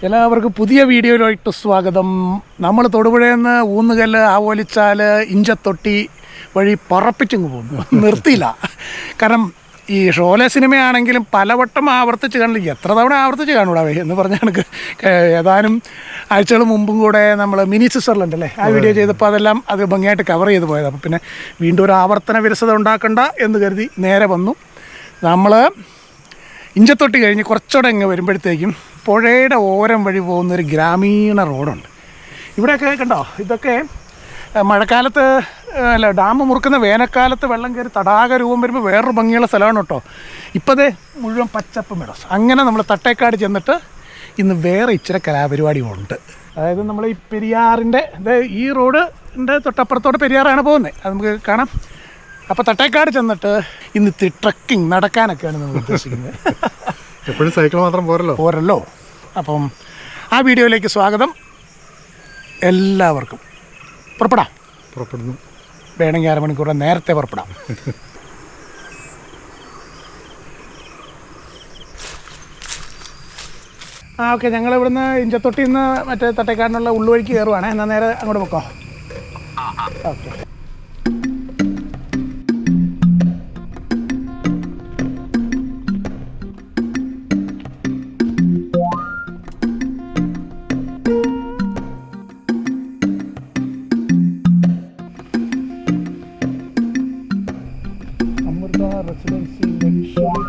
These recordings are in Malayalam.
എല്ലാവർക്കും പുതിയ വീഡിയോയിലോട്ട് സ്വാഗതം. നമ്മൾ തൊടുപുഴയിൽ നിന്ന് ഊന്നുകല്ല്, ആവോലിച്ചാല്, ഇഞ്ചത്തൊട്ടി വഴി പറപ്പിച്ചിങ്ങ് പോകുന്നു. നിർത്തിയില്ല. കാരണം ഈ ഷോലെ സിനിമയാണെങ്കിലും പലവട്ടം ആവർത്തിച്ച് കാണില്ല. എത്ര തവണ ആവർത്തിച്ച് കാണൂടാവേ എന്ന് പറഞ്ഞ കണക്ക് ഏതാനും ആഴ്ചകൾ മുമ്പും കൂടെ നമ്മൾ മിനി സ്വിറ്റ്സർലൻഡ് അല്ലേ ആ വീഡിയോ ചെയ്തപ്പോൾ അതെല്ലാം അത് ഭംഗിയായിട്ട് കവർ ചെയ്ത് പോയത്. അപ്പോൾ പിന്നെ വീണ്ടും ഒരു ആവർത്തന വിരസത ഉണ്ടാക്കണ്ട എന്ന് കരുതി നേരെ വന്നു. നമ്മൾ ഇഞ്ചത്തൊട്ടി കഴിഞ്ഞ് കുറച്ചുകൂടെ ഇങ്ങ് വരുമ്പോഴത്തേക്കും പുഴയുടെ ഓരം വഴി പോകുന്നൊരു ഗ്രാമീണ റോഡുണ്ട്. ഇവിടെയൊക്കെ കണ്ടോ, ഇതൊക്കെ മഴക്കാലത്ത് അല്ല ഡാം മുറുക്കുന്ന വേനൽക്കാലത്ത് വെള്ളം കയറി തടാക രൂപം വരുമ്പോൾ വേറൊരു ഭംഗിയുള്ള സ്ഥലമാണ് കേട്ടോ. ഇപ്പോഴത്തെ മുഴുവൻ പച്ചപ്പ് മെഡോസ്. അങ്ങനെ നമ്മൾ തട്ടേക്കാട് ചെന്നിട്ട് ഇന്ന് വേറെ ഇച്ചിരി കലാപരിപാടികളുണ്ട്. അതായത് നമ്മൾ ഈ പെരിയാറിൻ്റെ ഈ റോഡിൻ്റെ തൊട്ടപ്പുറത്തോട്ട് പെരിയാറാണ് പോകുന്നത്. അത് നമുക്ക് കാണാം. അപ്പോൾ തട്ടേക്കാട് ചെന്നിട്ട് ഇന്ന് ട്രക്കിംഗ് നടക്കാനൊക്കെയാണ് നമ്മൾ ഉദ്ദേശിക്കുന്നത്. എപ്പോഴും സൈക്കിൾ മാത്രം പോരല്ലോ. അപ്പം ആ വീഡിയോയിലേക്ക് സ്വാഗതം. എല്ലാവർക്കും പുറപ്പെടുന്നു. വേണമെങ്കിൽ അരമണിക്കൂർ നേരത്തെ പുറപ്പെടാം. ഓക്കെ, ഞങ്ങൾ ഇവിടുന്ന് ഇഞ്ചത്തൊട്ടിയിൽ നിന്ന് മറ്റേ തട്ടേക്കാടിനുള്ള ഉള്ളുവഴിക്ക് കയറുവാണേ. എന്നാൽ നേരെ അങ്ങോട്ട് പൊക്കോ. Okay, residency luxury.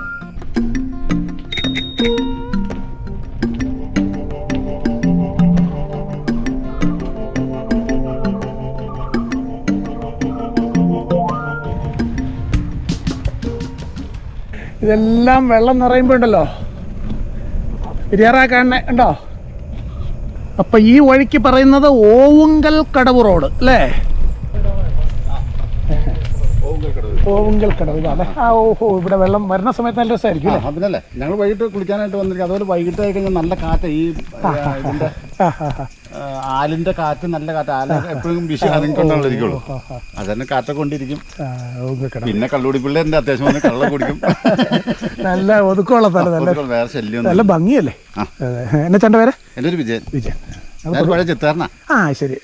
ഇതെല്ലാം വെള്ളം നിറയുമ്പോൾ ഉണ്ടല്ലോ, പെരിയാറാക്കാനെ ഉണ്ടോ. അപ്പം ഈ വഴിക്ക് പറയുന്നത് ഓവുങ്കൽ കടവ് റോഡ് അല്ലേ? ഓവുങ്കൽ കടവ് ഇതല്ലേ? ഓഹോ, ഇവിടെ വെള്ളം വരുന്ന സമയത്ത് നല്ല രസമായിരിക്കും അല്ലേ? അതിനല്ലേ ഞങ്ങൾ വൈകിട്ട് കുളിക്കാനായിട്ട് വന്നിരിക്കും. അതുപോലെ വൈകിട്ട് ആയി കഴിഞ്ഞാൽ നല്ല കാറ്റ്, ഈ ഇതിന്റെ ആലിന്റെ കാറ്റ്, നല്ല കാറ്റ്. ആല എപ്പോഴും വിഷയം അതിക്കൊണ്ടായിരിക്കുള്ളൂ. അതന്നെ കാറ്റൊക്കെ കൊണ്ടിരിക്കും. പിന്നെ കള്ളുകുടിപ്പിള്ളേന്റെ അത്യാവശ്യം വന്ന് കള്ളം കുടിക്കും. നല്ല ഒതുക്കമുള്ള സ്ഥലം, വേറെ ശല്യം, നല്ല ഭംഗിയല്ലേ? എന്നെ ചേട്ടൻ്റെ പേര്? എൻ്റെ ഒരു വിജയൻ. ഞാൻ പഴയ ചിത്താരനാ. ശരി.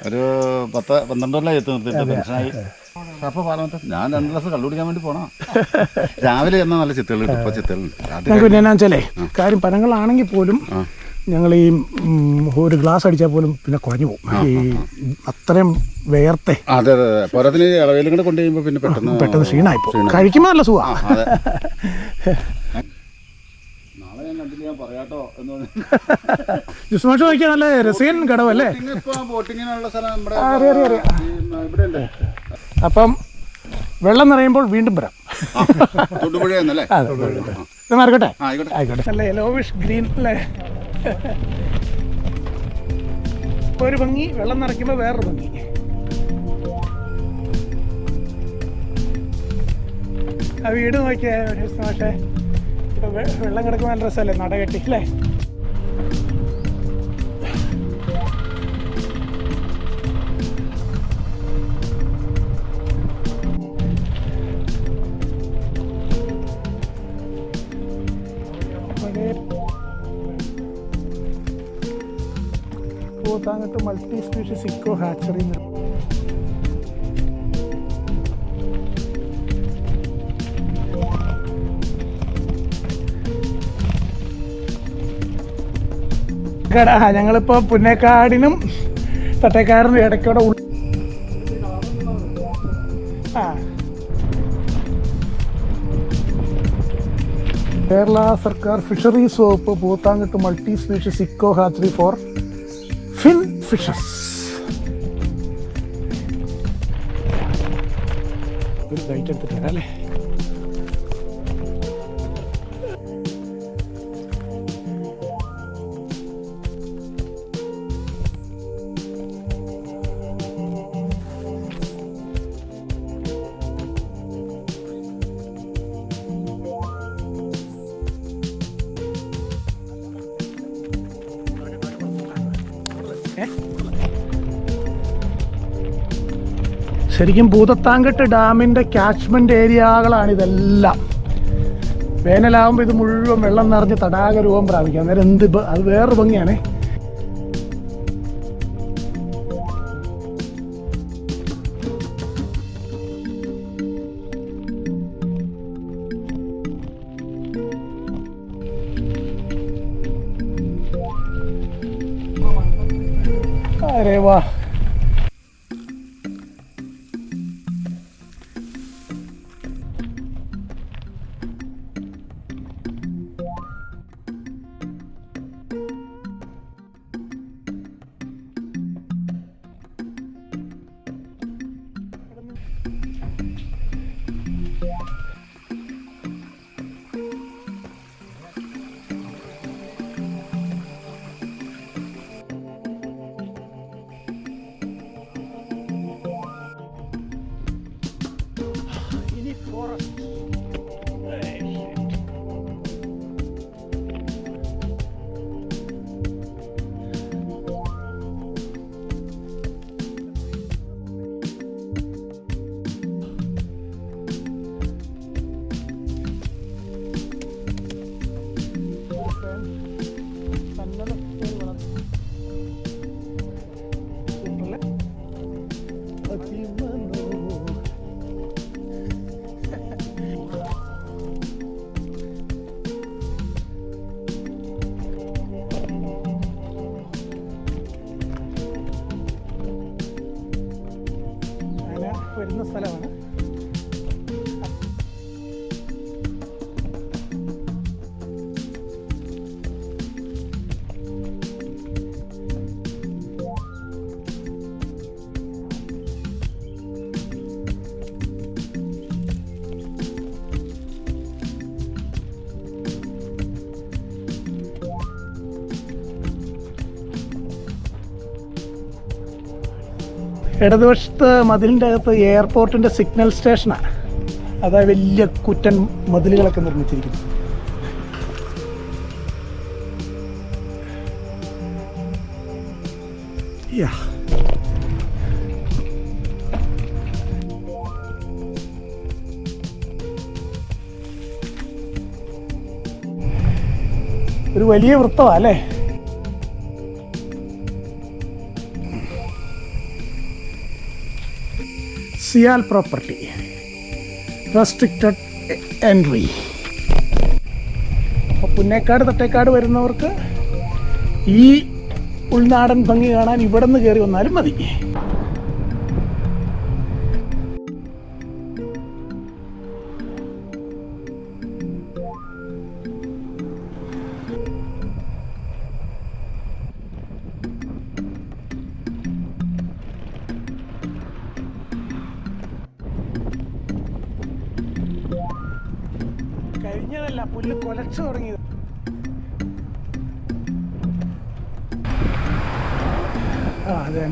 ഒരു 10-12 കൊല്ലം എത്തി നിർത്തിയിട്ട് പെൻഷനായി. അപ്പോൾ ഞാൻ 2 ഗ്ലാസ് കള്ളു കുടിക്കാൻ വേണ്ടി പോണോ. രാവിലെ എന്നാൽ നല്ല ചിത്തകൾ കിട്ടും. ഇപ്പോൾ ചിത്തകളുണ്ട്. പിന്നെ എന്നാ വെച്ചാലേ കാര്യം പനങ്ങളാണെങ്കിൽ പോലും ഞങ്ങൾ ഈ ഒരു ഗ്ലാസ് അടിച്ചാൽ പോലും പിന്നെ കുറഞ്ഞു പോകും. ഈ അത്രയും വേർത്തെ. അതെ അതെ. പോരാത്തിന് ഇളവേലും കൂടെ കൊണ്ടു കഴിയുമ്പോൾ പിന്നെ പെട്ടെന്ന് ക്ഷീണമായി പോകും. കഴിക്കുമ്പോൾ നല്ല സുഖമാണ്. ജിസ്മാഷ് നോക്കിയാൽ നല്ല രസീൻ കടവല്ലേ? അപ്പം വെള്ളം നിറയുമ്പോൾ വീണ്ടും വരാം. മാർക്കട്ടെ, ആയിക്കോട്ടെ. നല്ല യെലോവിഷ് ഗ്രീൻ അല്ലേ? ഒരു ഭംഗി, വെള്ളം നിറയ്ക്കുമ്പോൾ വേറൊരു ഭംഗി. ആ വീട് നോക്കിയാ പക്ഷേ വെള്ളം കിടക്കുമ്പോൾ നല്ല രസമല്ലേ? നട കെട്ടി അല്ലേ? Pothankat multi species eco hatchery. ഞങ്ങളിപ്പോൾ പുന്നേക്കാടിനും തട്ടേക്കാടിനും ഇടയ്ക്കൂടെ കേരള സർക്കാർ ഫിഷറീസ് വകുപ്പ് Pothankat multi species eco hatchery for fin fishes. ഒരു ലൈറ്റ് എടുത്തിട്ട് വരാം അല്ലേ? ശരിക്കും ഭൂതത്താങ്കട്ട് ഡാമിൻ്റെ ക്യാച്ച്മെൻറ്റ് ഏരിയകളാണിതെല്ലാം. വേനലാകുമ്പോൾ ഇത് മുഴുവൻ വെള്ളം നിറഞ്ഞ് തടാക രൂപം പ്രാപിക്കും. അന്നേരം അത് വേറൊരു ഭംഗിയാണേ. അരേ വാ. വരുന്ന സ്ഥലമാണ്. ഇടതുവശത്ത് മതിലിൻ്റെ അകത്ത് എയർപോർട്ടിൻ്റെ സിഗ്നൽ സ്റ്റേഷനാണ്. അതായത് വലിയ കുറ്റൻ മതിലുകളൊക്കെ നിർമ്മിച്ചിരിക്കുന്നു. ഒരു വലിയ വൃത്തമാണ് അല്ലേ? CIAL property, restricted entry. അപ്പോൾ പുന്നേക്കാട് തട്ടേക്കാട് വരുന്നവർക്ക് ഈ ഉൾനാടൻ ഭംഗി കാണാൻ ഇവിടെ നിന്ന് കയറി വന്നാലും മതി. കഴിഞ്ഞതല്ല, പുല്ല് കൊലച്ചു തുടങ്ങിയത്. അതെ.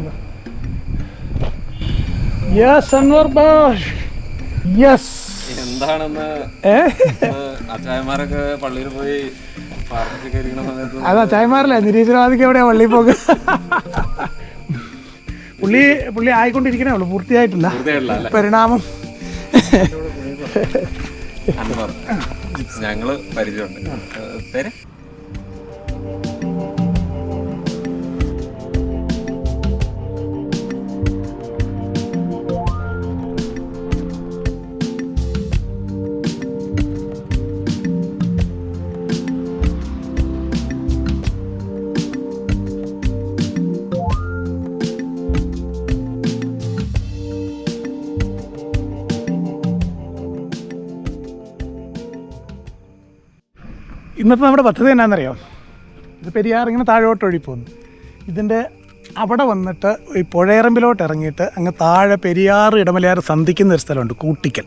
Yes Anwar bhai, yes. എന്താണെന്ന് അച്ചായന്മാരൊക്കെ പള്ളിയിൽ പോയി സമയത്ത് അതാ ചായമാരല്ലേ നിരീശ്വരവാദിക്ക് എവിടെയാ പള്ളിയിൽ പോക. പുള്ളി ആയിക്കൊണ്ടിരിക്കണേ ഉള്ളൂ, പൂർത്തിയായിട്ടില്ല പരിണാമം. ഞങ്ങള് പരിചയമുണ്ട്. പേര് ഇന്നത്തെ നമ്മുടെ പദ്ധതി എന്നാണെന്നറിയോ? ഇത് പെരിയാർ ഇങ്ങനെ താഴോട്ട് ഒഴുകിപ്പോകുന്നു. ഇതിൻ്റെ അവിടെ വന്നിട്ട് ഈ പുഴയറമ്പിലോട്ട് ഇറങ്ങിയിട്ട് അങ്ങ് താഴെ പെരിയാർ ഇടമലയാർ സന്ധിക്കുന്ന ഒരു സ്ഥലമുണ്ട്, കൂട്ടിക്കൽ.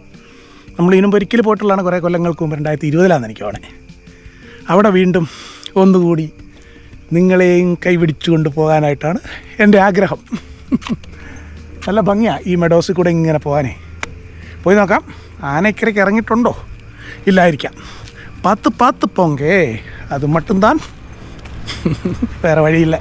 നമ്മൾ ഇതിനുമ്പ് ഒരിക്കൽ പോയിട്ടുള്ളതാണ്, കുറേ കൊല്ലങ്ങൾക്ക് മുമ്പ് 2020 എനിക്ക് അവിടെ. അവിടെ വീണ്ടും ഒന്നുകൂടി നിങ്ങളെയും കൈപിടിച്ചു കൊണ്ട് പോകാനായിട്ടാണ് എൻ്റെ ആഗ്രഹം. നല്ല ഭംഗിയാണ് ഈ മെഡോസിൽ കൂടെ ഇങ്ങനെ പോകാനേ. പോയി നോക്കാം. ആനക്കരയ്ക്ക് ഇറങ്ങിയിട്ടുണ്ടോ? ഇല്ലായിരിക്കാം. പാത്ത് പോങ്കേ, അത് മട്ടും താൻ, വേറെ വഴിയില്ല.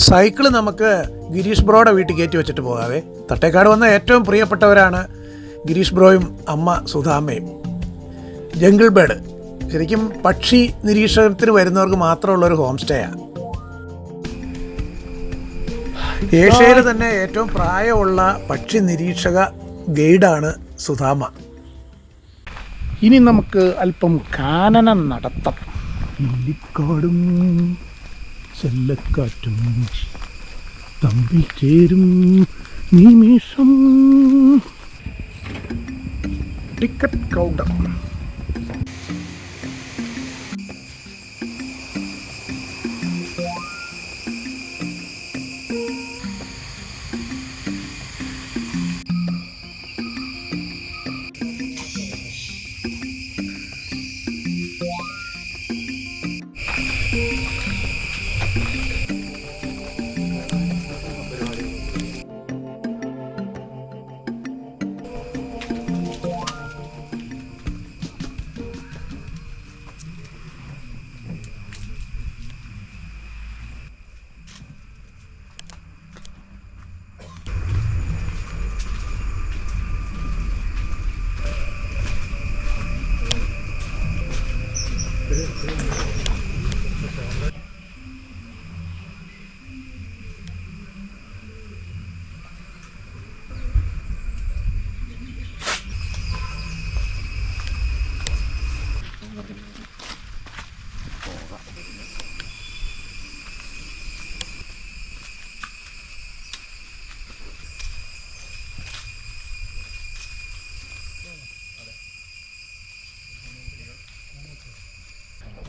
സൈക്കിള് നമുക്ക് ഗിരീഷ് ബ്രോയുടെ വീട്ടിൽ കയറ്റി വെച്ചിട്ട് പോകാവേ. തട്ടേക്കാട് വന്ന ഏറ്റവും പ്രിയപ്പെട്ടവരാണ് ഗിരീഷ് ബ്രോയും അമ്മ സുധാമ്മയും. ജംഗിൾ ബേഡ് ശരിക്കും പക്ഷി നിരീക്ഷണത്തിന് വരുന്നവർക്ക് മാത്രമുള്ളൊരു ഹോം സ്റ്റേയാണ്. ഏഷ്യയിൽ തന്നെ ഏറ്റവും പ്രായമുള്ള പക്ഷി നിരീക്ഷക ഗൈഡാണ് സുധാമ. ഇനി നമുക്ക് അല്പം കാനനം നടത്താം. ഇല്ലിക്കാടും ചെല്ലക്കാറ്റും തമ്മിൽ ചേരും നിമിഷം. Ticket counter.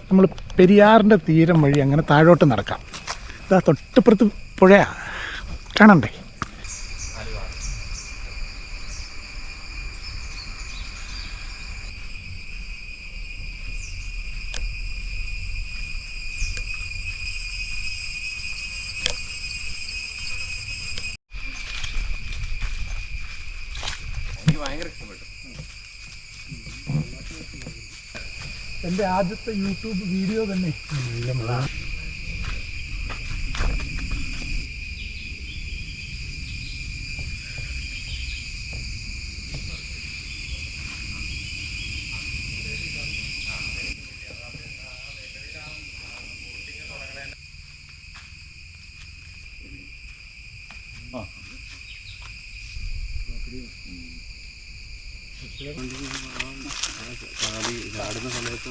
നമ്മൾ പെരിയാറിൻ്റെ തീരം വഴി അങ്ങനെ താഴോട്ട് നടക്കാം. ഇതാ തൊട്ടിപ്പുറത്ത് പുഴയാ, കാണണ്ടേ? എനിക്ക് ഭയങ്കര ഇഷ്ടപ്പെട്ടു. എൻ്റെ ആദ്യത്തെ യൂട്യൂബ് വീഡിയോ തന്നെ. ചാടുന്ന സമയത്ത്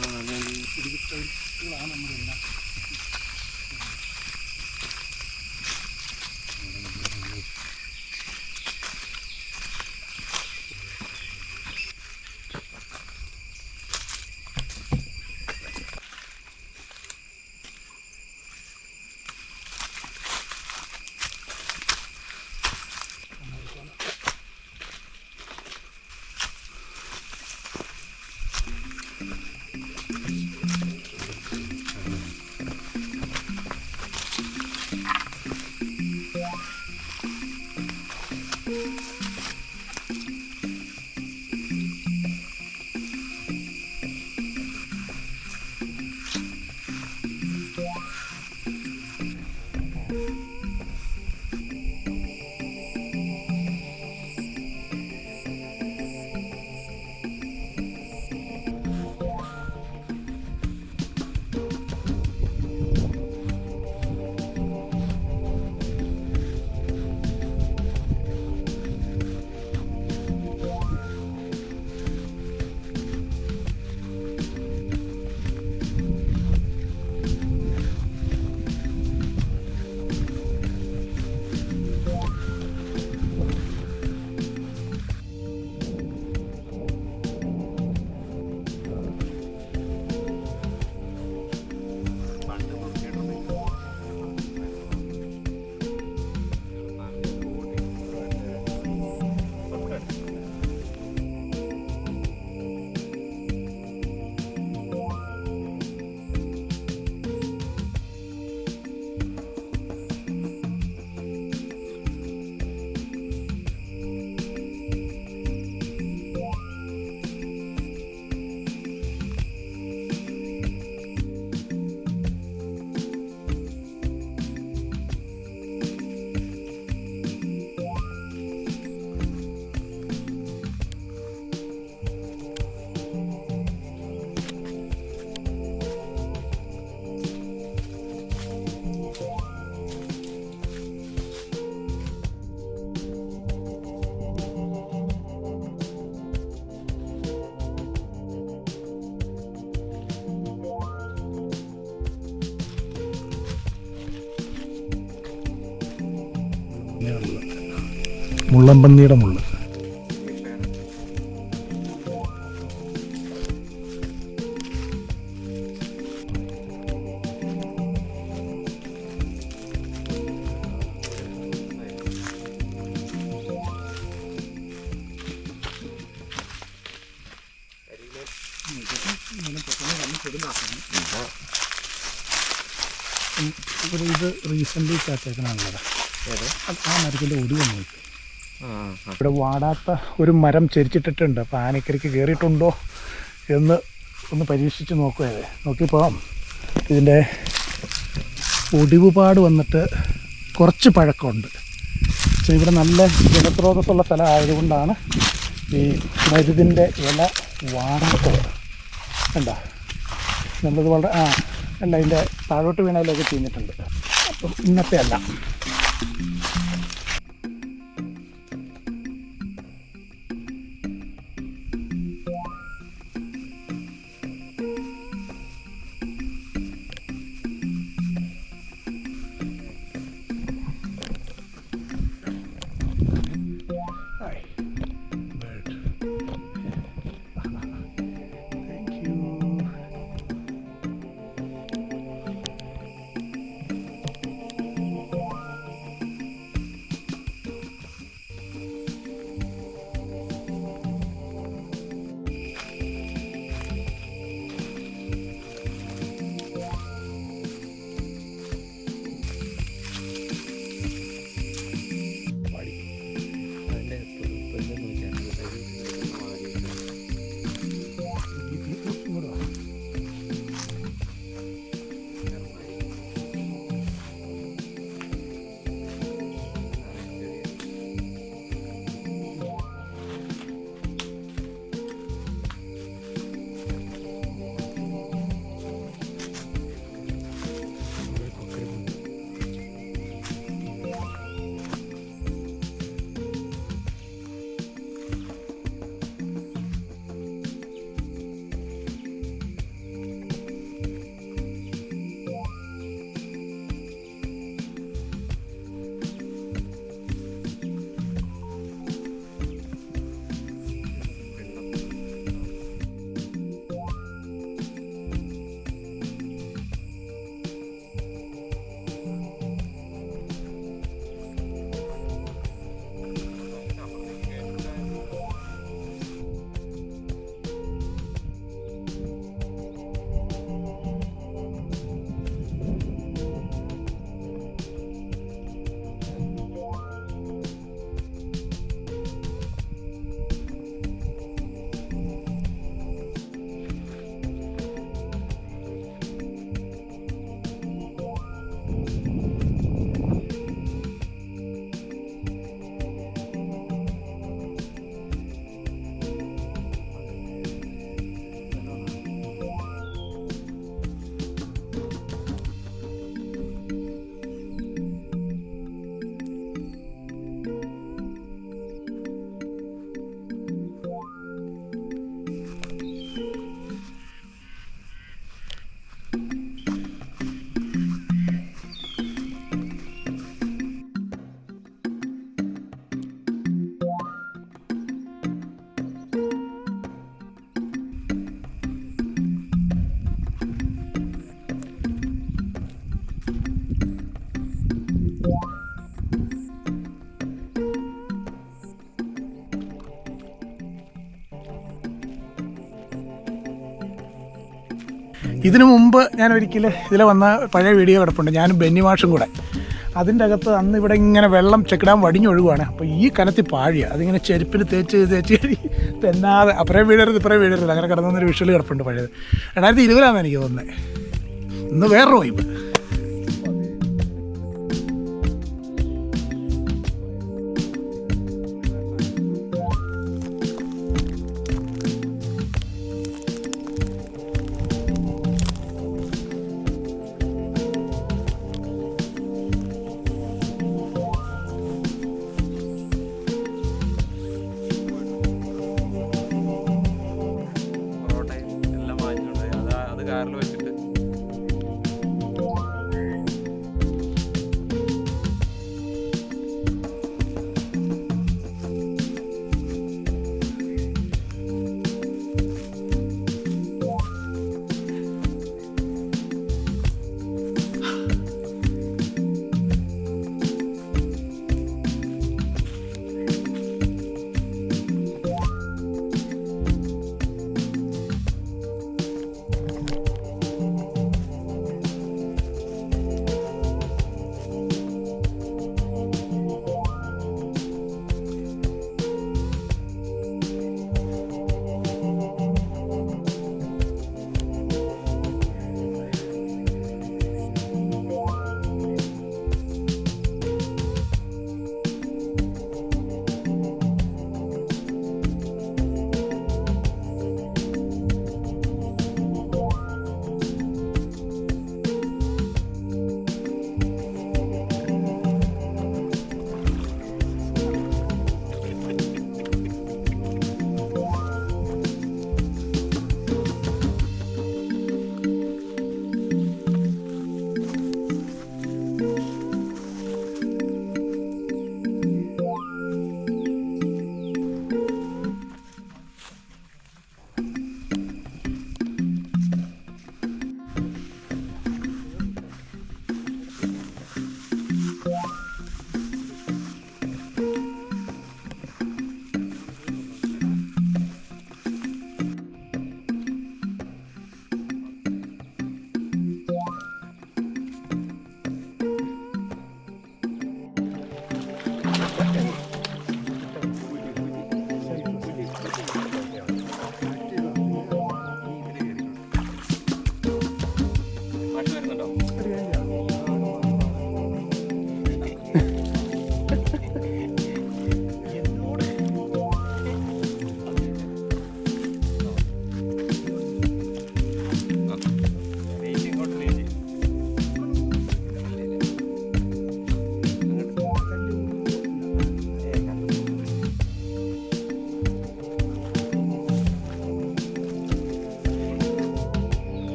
മുള്ളമ്പന്നിയുടെ മുള്ള്. ഇത് റീസെൻ്റ്ലി കാച്ചേക്കണുള്ളത് ആ മരത്തിൻ്റെ ഒടിവ് നോക്കി. ഇവിടെ വാടാത്ത ഒരു മരം ചരിച്ചിട്ടിട്ടുണ്ട്. അപ്പോൾ ആനക്കരയ്ക്ക് കയറിയിട്ടുണ്ടോ എന്ന് ഒന്ന് പരീക്ഷിച്ച് നോക്കുകയത്. നോക്കിയപ്പോൾ ഇതിൻ്റെ ഒടിവുപാട് വന്നിട്ട് കുറച്ച് പഴക്കമുണ്ട്. പക്ഷേ ഇവിടെ നല്ല ജലസ്രോതസ്സുള്ള സ്ഥലം ആയതുകൊണ്ടാണ് ഈ മരുതിൻ്റെ ഇല വാടാത്തത്. കണ്ടോ, നമ്മളത് വളരെ അല്ല ഇതിൻ്റെ താഴോട്ട് വീണയിലൊക്കെ ചെയ്തിട്ടുണ്ട്. അപ്പം ഇന്നത്തെ അല്ല. ഇതിനു മുമ്പ് ഞാൻ ഒരിക്കൽ ഇതിൽ വന്ന പഴയ വീഡിയോ കിടപ്പുണ്ട്, ഞാനും ബെന്നി മാഷും കൂടെ. അതിൻ്റെ അകത്ത് അന്ന് ഇവിടെ ഇങ്ങനെ വെള്ളം ചെക്കിടാൻ വടിഞ്ഞൊഴുകുവാണ്. അപ്പോൾ ഈ കനത്തി പാഴിയ അതിങ്ങനെ ചെരുപ്പിൽ തേച്ച് തെന്നാതെ അപ്പുറം വീഴരുത് ഇപ്പുറം വീഴരുത് അങ്ങനെ കിടന്നൊരു വിഷ്വൽ കിടപ്പുണ്ട് പഴയത്. 2020 എനിക്ക് തോന്നുന്നത്. ഇന്ന് വേറൊരു വൈബ്. എല്ലാം വാങ്ങിച്ചിട്ടുണ്ടായി. അത് കാറിൽ വെച്ചിട്ട്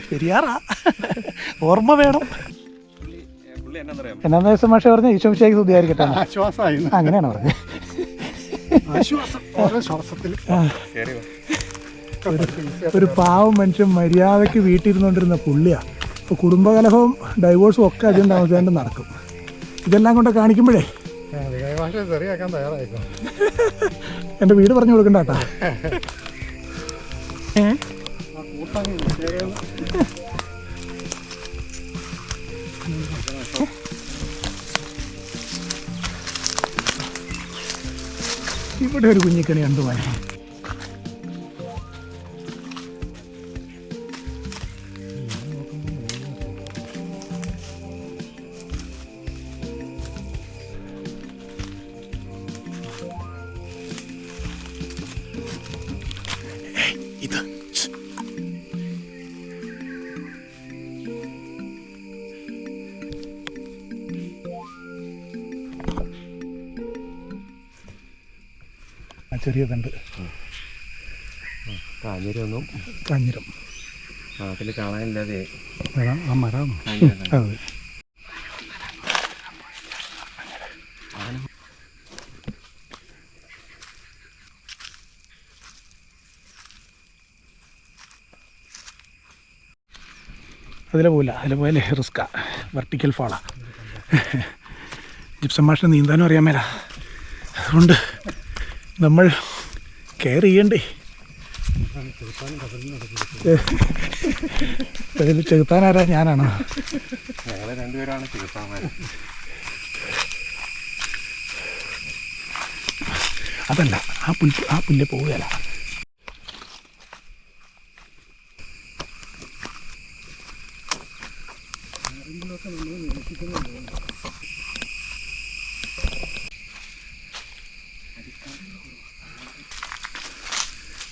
പെരിയാറാ, ഓർമ്മ വേണം. പുള്ളി എന്നാന്നറിയാം, എന്നാന്ന് ദിവസം പക്ഷേ പറഞ്ഞ ഈശോമിശിഹായ്ക്ക് സ്തുതിയായിരിക്കട്ടെ, ആശ്വാസമായി. അങ്ങനെയാണ് പറഞ്ഞത്. ആശ്വാസം ഓരോ ശ്വാസത്തിൽ. കയറി വാ. ഒരു പാവം മനുഷ്യൻ മര്യാദയ്ക്ക് വീട്ടിലിരുന്നുകൊണ്ടിരുന്ന പുള്ളിയാണ്. ഇപ്പോൾ കുടുംബകലഹവും ഡൈവോഴ്സും ഒക്കെ അധികം താമസിക്കാണ്ട് നടക്കും. ഇതെല്ലാം കൊണ്ട് കാണിക്കുമ്പോഴേ ചെറിയാക്കാൻ തയ്യാറായിക്കോ. എൻ്റെ വീട് പറഞ്ഞു കൊടുക്കണ്ട കേട്ടോ. ഇവിടെ ഒരു കുഞ്ഞിക്കണി ഉണ്ട് മോനെ. ഇത് ചെറിയ കണ്ട് കാഞ്ഞിരൊന്നും കാഞ്ഞിരം നാട്ടിൽ കാണാനില്ലാതെ ആ മരം. അതെ, അതിലെ പോയില്ല. അതിലെ പോയാലേ റിസ്ക്കാ, വെർട്ടിക്കൽ ഫാളാ. ജിപ്സം മാഷിന് നീന്താനും അറിയാൻ മേല, അതുകൊണ്ട് നമ്മൾ കെയർ ചെയ്യണ്ടേ. അതിൽ ചെകുത്താനാരാ? ഞാനാണോ? ഞങ്ങൾ രണ്ടുപേരാണ് ചെകുത്താന്മാർ. അതല്ല, ആ പുല്ല് പോവുകയല്ല.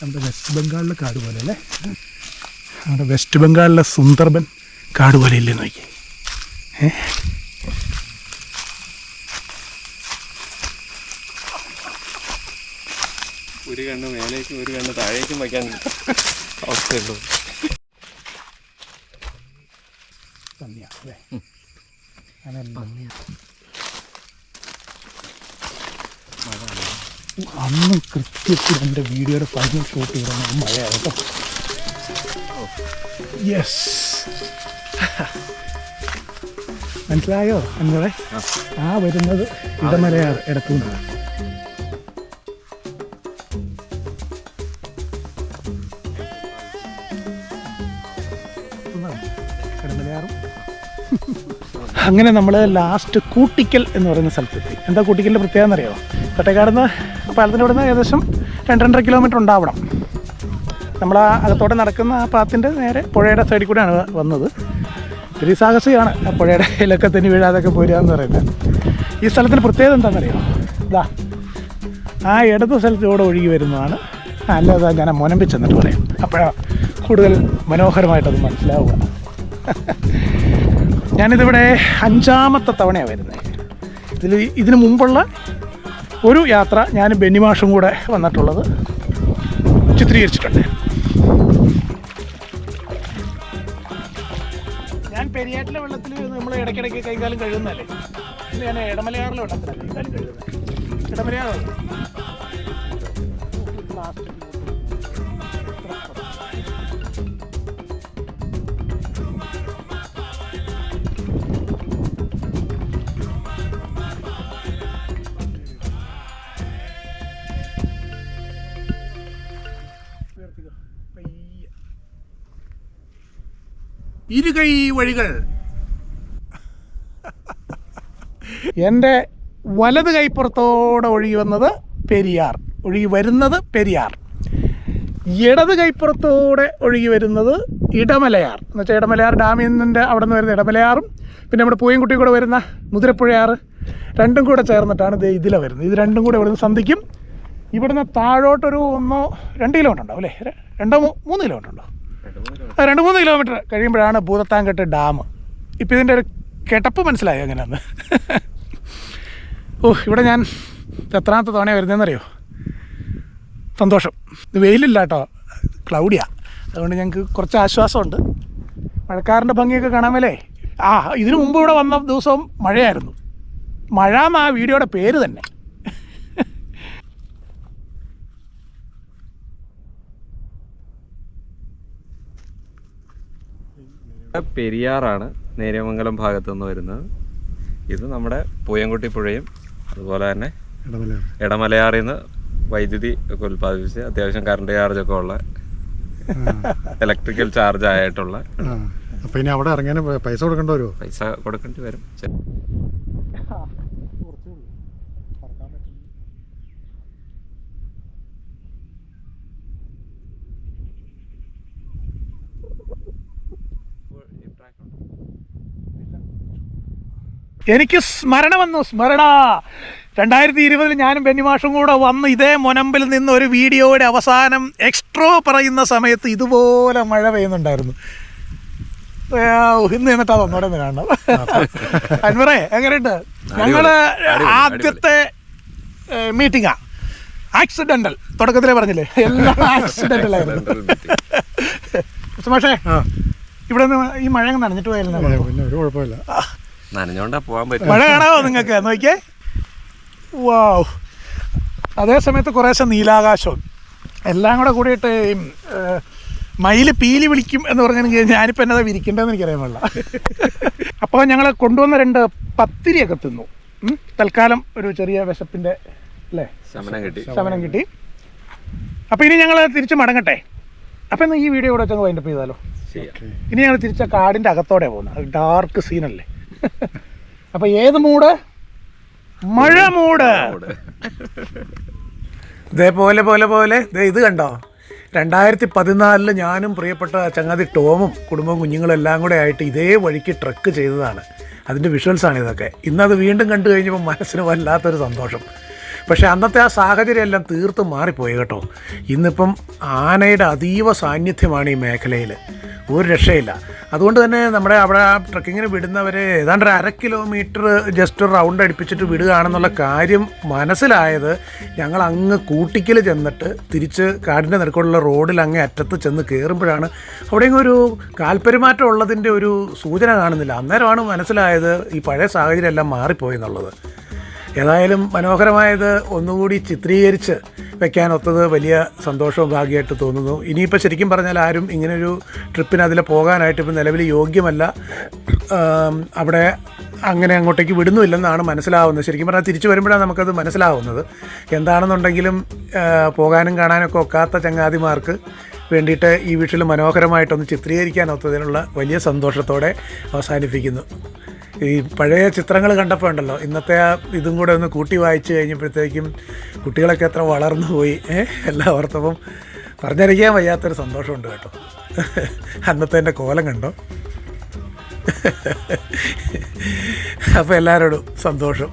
നമ്മുടെ വെസ്റ്റ് ബംഗാളിലെ കാട് പോലെ അല്ലേ? നമ്മുടെ വെസ്റ്റ് ബംഗാളിലെ സുന്ദർബൻ കാട് പോലെ ഇല്ലേ നോക്കി. ഒരു കണ്ണ് മേലേക്കും ഒരു കണ്ണ് താഴേക്കും വയ്ക്കാൻ അവസ്ഥയുള്ളൂ. അന്ന് കൃത്യത്തിൽ എൻ്റെ വീഡിയോയുടെ ഫൈനൽ ഷൂട്ട് ചെയ്യണം മഴയാകട്ടോ. യെസ്, മനസ്സിലായോ എന്നോടെ? ആ വരുന്നത് ഇടമലയാർ ഇടത്തുനിന്ന്. ഇടമലയാറും. അങ്ങനെ നമ്മൾ ലാസ്റ്റ് കൂട്ടിക്കൽ എന്ന് പറയുന്ന സ്ഥലത്തെത്തി. എന്താ കൂട്ടിക്കലിൻ്റെ പ്രത്യേകത എന്നറിയാമോ? തട്ടേക്കാടുന്ന് പാലത്തിൻ്റെ ഇവിടെ നിന്ന് ഏകദേശം 2-2.5 കിലോമീറ്റർ ഉണ്ടാവണം. നമ്മൾ ആ അകത്തോടെ നടക്കുന്ന ആ പാത്തിൻ്റെ നേരെ പുഴയുടെ സൈഡിൽ കൂടെയാണ് വന്നത്. ഇത്തിരി സാഹസികമാണ് ആ പുഴയുടെ ഇലൊക്കെ തന്നെ വീഴാതൊക്കെ പോരുക എന്ന് പറയുന്നത്. ഈ സ്ഥലത്തിന് പ്രത്യേകത എന്താണെന്നറിയാമോ? ഇതാ ആ ഇടത് സ്ഥലത്തൂടെ ഒഴുകി വരുന്നതാണ്. അല്ലാതെ ഞാൻ മുനമ്പിച്ചെന്നിട്ട് പറയാം, അപ്പോഴാണ് കൂടുതൽ മനോഹരമായിട്ടത് മനസ്സിലാവുക. ഞാനിതിവിടെ 5ാമത്തെ തവണയാണ് വരുന്നത്. ഇതിന് മുമ്പുള്ള ഒരു യാത്ര ഞാൻ ബെന്നിമാഷും കൂടെ വന്നിട്ടുള്ളത് ചിത്രീകരിച്ചിട്ടുണ്ട്. ഞാൻ പെരിയാറ്റിലെ വെള്ളത്തിൽ നമ്മൾ ഇടയ്ക്കിടയ്ക്ക് കൈകാലം കഴുകുന്നതല്ലേ, ഇന്ന് ഞാൻ ഇടമലയാറിലെ വെള്ളത്തിലാണ് കൈകാലം കഴുകുന്നത്. ഇടമലയാർ ഇരുകൈ വഴികൾ. എൻ്റെ വലത് കൈപ്പുറത്തോടെ ഒഴുകി വരുന്നത് പെരിയാർ. ഇടത് കൈപ്പുറത്തോടെ ഒഴുകി വരുന്നത് ഇടമലയാർ. എന്ന് വെച്ചാൽ ഇടമലയാർ ഡാമിൽ നിന്നിൻ്റെ അവിടെ നിന്ന് വരുന്ന ഇടമലയാറും പിന്നെ നമ്മുടെ പൂയംകുട്ടി കൂടെ വരുന്ന മുതിരപ്പുഴയാറ് രണ്ടും കൂടെ ചേർന്നിട്ടാണ് ഇത് ഇതിലെ വരുന്നത്. ഇത് രണ്ടും കൂടെ ഇവിടുന്ന് സന്ധിക്കും. ഇവിടുന്ന് താഴോട്ടൊരു 1-2 കിലോമീറ്റർ ഉണ്ടാവും അല്ലേ? 2-3 കിലോമീറ്റർ ഉണ്ടോ? 2-3 കിലോമീറ്റർ കഴിയുമ്പോഴാണ് ഭൂതത്താൻകെട്ട് ഡാം. ഇപ്പം ഇതിൻ്റെ ഒരു കിടപ്പ് മനസ്സിലായോ എങ്ങനെയാന്ന്? ഇവിടെ ഞാൻ എത്രാമത്തെ തവണയാണ് വരുന്നതെന്നറിയോ? സന്തോഷം. ഇത് വെയിലില്ല കേട്ടോ, ക്ലൗഡിയാണ്. അതുകൊണ്ട് ഞങ്ങൾക്ക് കുറച്ച് ആശ്വാസമുണ്ട്. മഴക്കാറിൻ്റെ ഭംഗിയൊക്കെ കാണാൻ മേലേ. ഇതിനു മുമ്പ് ഇവിടെ വന്ന ദിവസവും മഴയായിരുന്നു. മഴ എന്നാ വീഡിയോയുടെ പേര് തന്നെ. പെരിയാറാണ് നേര്യമംഗലം ഭാഗത്തുനിന്ന് വരുന്നത്. ഇത് നമ്മുടെ പൂയംകുട്ടി പുഴയും അതുപോലെ തന്നെ ഇടമലയാറിൽ നിന്ന് വൈദ്യുതി ഒക്കെ ഉൽപ്പാദിപ്പിച്ച് അത്യാവശ്യം കറണ്ട് ചാർജൊക്കെ ഉള്ള ഇലക്ട്രിക്കൽ ചാർജ് ആയിട്ടുള്ള. അപ്പൊ ഇനി അവിടെ ഇറങ്ങാൻ പൈസ കൊടുക്കേണ്ടി വരുമോ? പൈസ കൊടുക്കേണ്ടി വരും. എനിക്ക് സ്മരണ വന്നു. 2020 ഞാനും ബെന്നിമാഷും കൂടെ വന്ന് ഇതേ മുനമ്പിൽ നിന്ന് ഒരു വീഡിയോയുടെ അവസാനം എക്സ്ട്രോ പറയുന്ന സമയത്ത് ഇതുപോലെ മഴ പെയ്യുന്നുണ്ടായിരുന്നു. ഇന്ന് എന്നിട്ടാ തന്നോടെ കാണണം. അൻവറേ, എങ്ങനെയുണ്ട്? ഞങ്ങള് ആദ്യത്തെ മീറ്റിംഗാ. ആക്സിഡന്റൽ, തുടക്കത്തിലേ പറഞ്ഞില്ലേ, എല്ലാം ആക്സിഡന്റൽ ആയിരുന്നു. സുമാഷേ, ഇവിടെ നിന്ന് ഈ മഴ നനഞ്ഞിട്ട് പോയാലും ഒരു കുഴപ്പമില്ല, നനഞ്ഞോണ്ടാ പോകാൻ പറ്റും. മഴ കാണാമോ നിങ്ങൾക്ക്? നോക്കിയേ, വാവ്. അതേ സമയത്ത് കുറേശ്ശെ നീലാകാശവും എല്ലാം കൂടെ കൂടിയിട്ട് മയില് പീലി വിളിക്കും എന്ന് പറഞ്ഞെങ്കിൽ ഞാനിപ്പോൾ എന്നതാ വിരിക്കേണ്ടതെന്ന് എനിക്കറിയാൻ പാടില്ല. അപ്പോൾ ഞങ്ങൾ കൊണ്ടുവന്ന 2 പത്തിരിയൊക്കെ തിന്നു. തൽക്കാലം ഒരു ചെറിയ വിശപ്പിൻ്റെ അല്ലേ ശമനം കിട്ടി. അപ്പോൾ ഇനി ഞങ്ങൾ തിരിച്ച് മടങ്ങട്ടെ. അപ്പോൾ ഇന്ന് ഈ വീഡിയോ കൂടെ വെച്ചങ്ങ് വൈൻഡപ്പ് ചെയ്താലോ. ഇനി ഞങ്ങൾ തിരിച്ച കാടിൻ്റെ അകത്തോടെ പോകുന്നത്. ഡാർക്ക് സീനല്ലേ. അപ്പോൾ ഏത് മൂഡ്? മഴ മൂഡ്. പോലെ ഇത് കണ്ടോ, 2014 ഞാനും പ്രിയപ്പെട്ട ചങ്ങാതി ടോമും കുടുംബവും കുഞ്ഞുങ്ങളും എല്ലാം കൂടെ ആയിട്ട് ഇതേ വഴിക്ക് ട്രക്ക് ചെയ്തതാണ്. അതിൻ്റെ വിഷ്വൽസാണ് ഇതൊക്കെ. ഇന്നത് വീണ്ടും കണ്ടു കഴിഞ്ഞപ്പോൾ മനസ്സിന് വല്ലാത്തൊരു സന്തോഷം. പക്ഷേ അന്നത്തെ ആ സാഹചര്യം എല്ലാം തീർത്തും മാറിപ്പോയി കേട്ടോ. ഇന്നിപ്പം ആനയുടെ അതീവ സാന്നിധ്യമാണ് ഈ മേഖലയിൽ, ഒരു രക്ഷയില്ല. അതുകൊണ്ട് തന്നെ നമ്മുടെ അവിടെ ട്രക്കിങ്ങിന് വിടുന്നവരെ ഏതാണ്ട് 1/2 കിലോമീറ്റർ ജസ്റ്റ് റൗണ്ട് അടിപ്പിച്ചിട്ട് വിടുകയാണെന്നുള്ള കാര്യം മനസ്സിലായത് ഞങ്ങൾ അങ്ങ് കൂട്ടിക്കൽ ചെന്നിട്ട് തിരിച്ച് കാടിൻ്റെ നിരക്കുള്ള റോഡിൽ അങ്ങേ അറ്റത്ത് ചെന്ന് കയറുമ്പോഴാണ്. അവിടെയെങ്കിലും ഒരു കാൽപെരുമാറ്റം ഉള്ളതിൻ്റെ ഒരു സൂചന കാണുന്നില്ല. അന്നേരമാണ് മനസ്സിലായത് ഈ പഴയ സാഹചര്യം എല്ലാം മാറിപ്പോയി എന്നുള്ളത്. ഏതായാലും മനോഹരമായത് ഒന്നുകൂടി ചിത്രീകരിച്ച് വെക്കാനൊത്തത് വലിയ സന്തോഷവും ഭാഗ്യമായിട്ട് തോന്നുന്നു. ഇനിയിപ്പോൾ ശരിക്കും പറഞ്ഞാൽ ആരും ഇങ്ങനൊരു ട്രിപ്പിന് അതിൽ പോകാനായിട്ട് ഇപ്പം നിലവിൽ യോഗ്യമല്ല. അവിടെ അങ്ങനെ അങ്ങോട്ടേക്ക് വിടുന്നുമില്ലെന്നാണ് മനസ്സിലാവുന്നത്. ശരിക്കും പറഞ്ഞാൽ തിരിച്ചു വരുമ്പോഴാണ് നമുക്കത് മനസ്സിലാവുന്നത്. എന്താണെന്നുണ്ടെങ്കിലും പോകാനും കാണാനൊക്കെ ഒക്കാത്ത ചങ്ങാതിമാർക്ക് വേണ്ടിയിട്ട് ഈ വീട്ടിൽ മനോഹരമായിട്ടൊന്ന് ചിത്രീകരിക്കാനൊത്തതിനുള്ള വലിയ സന്തോഷത്തോടെ അവസാനിപ്പിക്കുന്നു. ഈ പഴയ ചിത്രങ്ങൾ കണ്ടപ്പോൾ ഉണ്ടല്ലോ, ഇന്നത്തെ ആ ഇതും കൂടെ ഒന്ന് കൂട്ടി വായിച്ച് കഴിഞ്ഞപ്പോഴത്തേക്കും കുട്ടികളൊക്കെ എത്ര വളർന്നു പോയി എല്ലാം ഓർത്തപ്പം പറഞ്ഞറിയിക്കാൻ വയ്യാത്തൊരു സന്തോഷമുണ്ട് കേട്ടോ. അന്നത്തെ എൻ്റെ കോലം കണ്ടോ. അപ്പോൾ എല്ലാവരോടും സന്തോഷം.